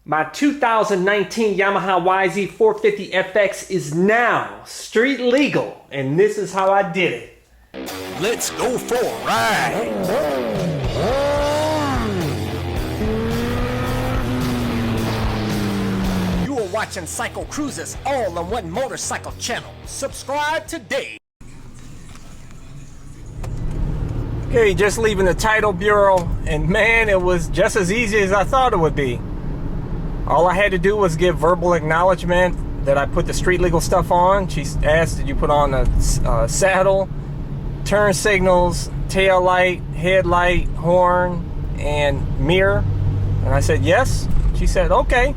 My 2019 Yamaha YZ450FX is now street legal, and this is how I did it. Let's go for a ride. You are watching CycleCruza's all-in-one motorcycle channel. Subscribe today. Okay, just leaving the title bureau, and man, it was just as easy as I thought it would be. All I had to do was give verbal acknowledgement that I put the street legal stuff on. She asked, did you put on a saddle, turn signals, tail light, headlight, horn, and mirror? And I said yes. She said okay.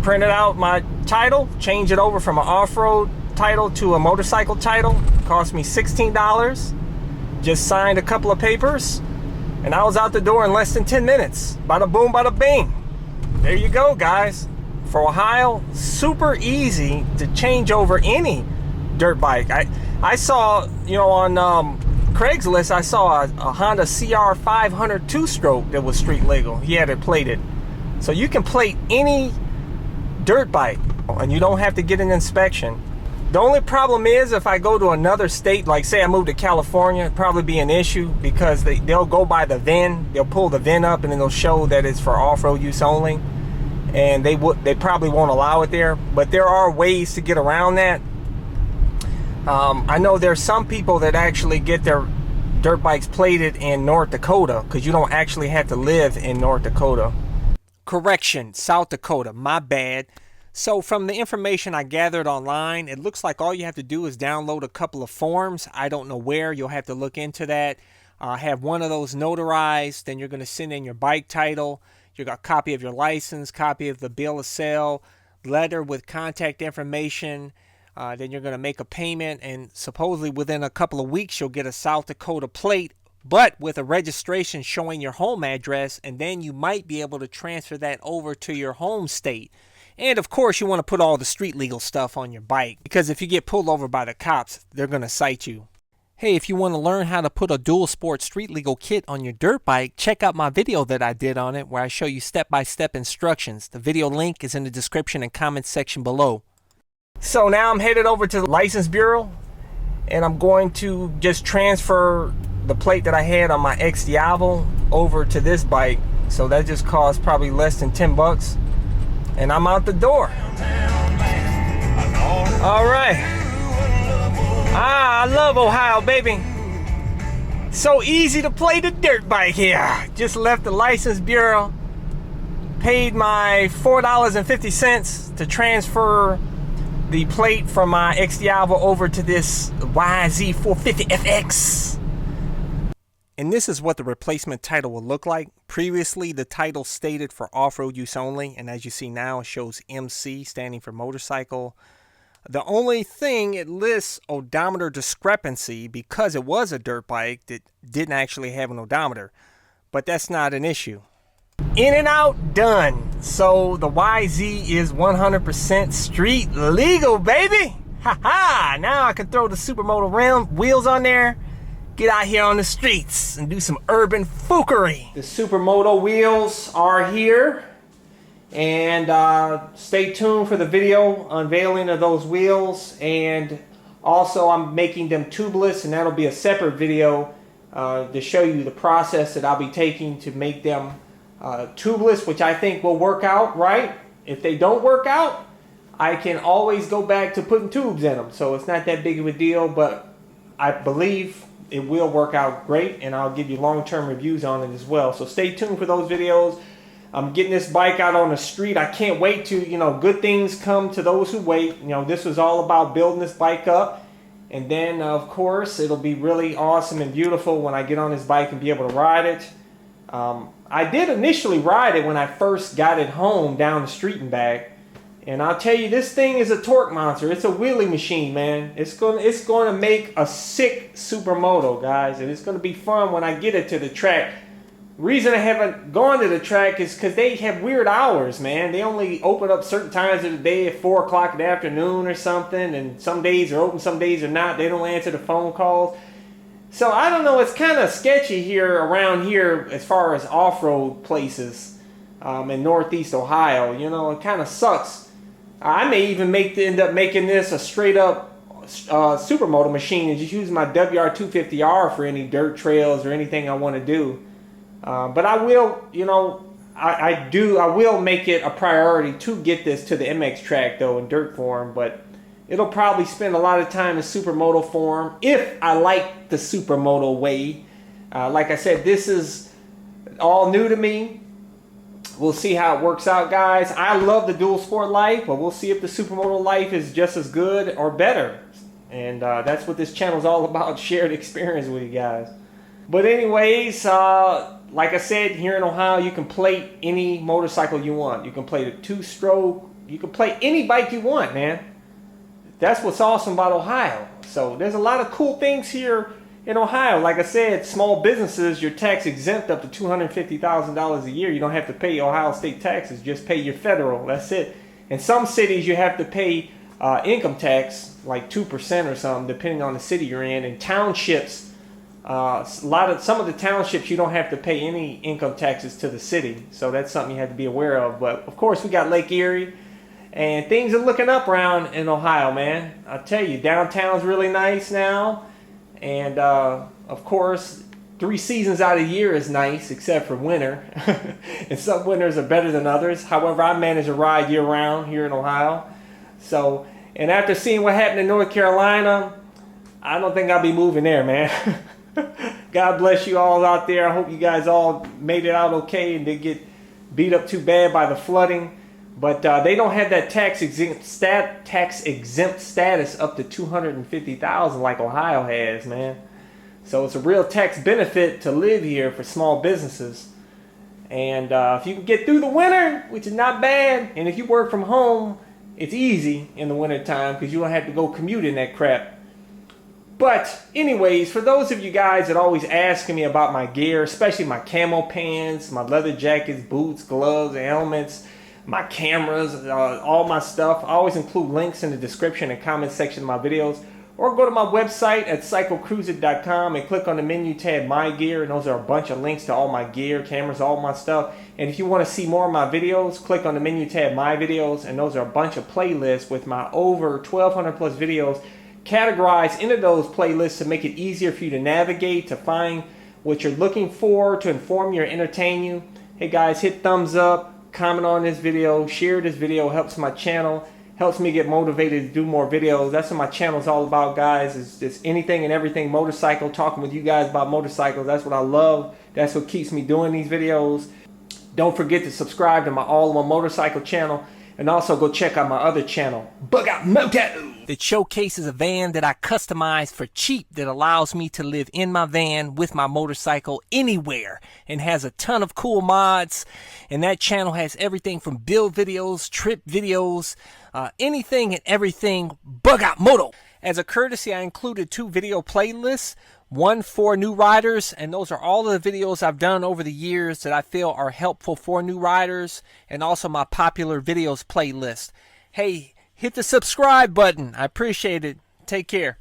Printed out my title, changed it over from an off-road title to a motorcycle title. Cost me $16. Just signed a couple of papers, and I was out the door in less than 10 minutes. Bada boom, bada bing. There you go, guys. For Ohio, super easy to change over any dirt bike. I saw, on Craigslist, I saw a Honda CR500 two-stroke that was street legal. He had it plated. So you can plate any dirt bike, and you don't have to get an inspection. The only problem is if I go to another state, like say I move to California, it'd probably be an issue because they'll go by the VIN. They'll pull the VIN up and then they'll show that it's for off-road use only. And they probably won't allow it there. But there are ways to get around that. I know there's some people that actually get their dirt bikes plated in North Dakota because you don't actually have to live in North Dakota. Correction, South Dakota, my bad. So from the information I gathered online, it looks like all you have to do is download a couple of forms. I don't know where. You'll have to look into that. Have one of those notarized. Then you're going to send in your bike title. You got a copy of your license, copy of the bill of sale, letter with contact information. Then you're going to make a payment. And supposedly within a couple of weeks, you'll get a South Dakota plate, but with a registration showing your home address. And then you might be able to transfer that over to your home state. And of course, you want to put all the street legal stuff on your bike because if you get pulled over by the cops, they're going to cite you. Hey, if you want to learn how to put a dual sport street legal kit on your dirt bike, check out my video that I did on it where I show you step-by-step instructions. The video link is in the description and comments section below. So now I'm headed over to the license bureau and I'm going to just transfer the plate that I had on my X Diavo over to this bike. So that just cost probably less than 10 bucks. And I'm out the door. All right. I love Ohio, baby. So easy to play the dirt bike here. Just left the license bureau. Paid my $4.50 to transfer the plate from my X Diavo over to this YZ450FX. And this is what the replacement title will look like. Previously, the title stated for off-road use only, and as you see now, it shows MC, standing for motorcycle. The only thing, it lists odometer discrepancy because it was a dirt bike that didn't actually have an odometer. But that's not an issue. In and out, done. So the YZ is 100% street legal, baby. Ha-ha! Now I can throw the Supermoto rim wheels on there. Get out here on the streets and do some urban fookery. The Supermoto wheels are here. And stay tuned for the video unveiling of those wheels. And also I'm making them tubeless, and that'll be a separate video to show you the process that I'll be taking to make them tubeless, which I think will work out right. If they don't work out, I can always go back to putting tubes in them. So it's not that big of a deal, but I believe it will work out great, and I'll give you long-term reviews on it as well. So stay tuned for those videos. I'm getting this bike out on the street. I can't wait to, good things come to those who wait. This was all about building this bike up. And then, of course, it'll be really awesome and beautiful when I get on this bike and be able to ride it. I did initially ride it when I first got it home down the street and back. And I'll tell you, this thing is a torque monster. It's a wheelie machine, man. It's going to make a sick Supermoto, guys. And it's going to be fun when I get it to the track. Reason I haven't gone to the track is because they have weird hours, man. They only open up certain times of the day at 4 o'clock in the afternoon or something. And some days are open, some days are not. They don't answer the phone calls. So I don't know. It's kind of sketchy here around here as far as off-road places. in Northeast Ohio. You know, it kind of sucks. I may even end up making this a straight up supermoto machine and just use my WR250R for any dirt trails or anything I want to do. But I will, you know, I will make it a priority to get this to the MX track though in dirt form, but it'll probably spend a lot of time in supermoto form if I like the supermoto way. Like I said, this is all new to me. We'll see how it works out, guys. I love the dual sport life, but we'll see if the supermoto life is just as good or better. And that's what this channel is all about, shared experience with you guys. But anyways, like I said, here in Ohio, you can plate any motorcycle you want. You can plate a two-stroke. You can plate any bike you want, man. That's what's awesome about Ohio. So there's a lot of cool things here in Ohio. Like I said, small businesses, you're tax exempt up to $250,000 a year. You don't have to pay Ohio state taxes. Just pay your federal. That's it. In some cities, you have to pay income tax, like 2% or something, depending on the city you're in. In townships, some of the townships, you don't have to pay any income taxes to the city. So that's something you have to be aware of. But of course, we got Lake Erie. And things are looking up around in Ohio, man. I tell you, downtown's really nice now. And, of course, 3 seasons out of the year is nice, except for winter. And some winters are better than others. However, I manage to ride year-round here in Ohio. So, and after seeing what happened in North Carolina, I don't think I'll be moving there, man. God bless you all out there. I hope you guys all made it out okay and didn't get beat up too bad by the flooding. But they don't have that tax exempt status up to $250,000 like Ohio has, man. So it's a real tax benefit to live here for small businesses. And if you can get through the winter, which is not bad, and if you work from home, it's easy in the winter time because you don't have to go commute in that crap. But anyways, for those of you guys that always asking me about my gear, especially my camo pants, my leather jackets, boots, gloves, helmets, my cameras, all my stuff. I always include links in the description and comment section of my videos. Or go to my website at CycleCruza.com and click on the menu tab My Gear. And those are a bunch of links to all my gear, cameras, all my stuff. And if you want to see more of my videos, click on the menu tab My Videos. And those are a bunch of playlists with my over 1,200 plus videos categorized into those playlists to make it easier for you to navigate, to find what you're looking for, to inform you or entertain you. Hey guys, hit thumbs up. Comment on this video, share this video, helps my channel, helps me get motivated to do more videos. That's what my channel is all about, guys. It's anything and everything motorcycle, talking with you guys about motorcycles. That's what I love. That's what keeps me doing these videos. Don't forget to subscribe to my All-in-One Motorcycle channel, and also go check out my other channel, Bug Out Moto, that showcases a van that I customized for cheap that allows me to live in my van with my motorcycle anywhere, and has a ton of cool mods. And that channel has everything from build videos, trip videos, anything and everything Bug Out Moto. As a courtesy, I included 2 video playlists, one for new riders, and those are all of the videos I've done over the years that I feel are helpful for new riders, and also my popular videos playlist. Hey, hit the subscribe button. I appreciate it. Take care.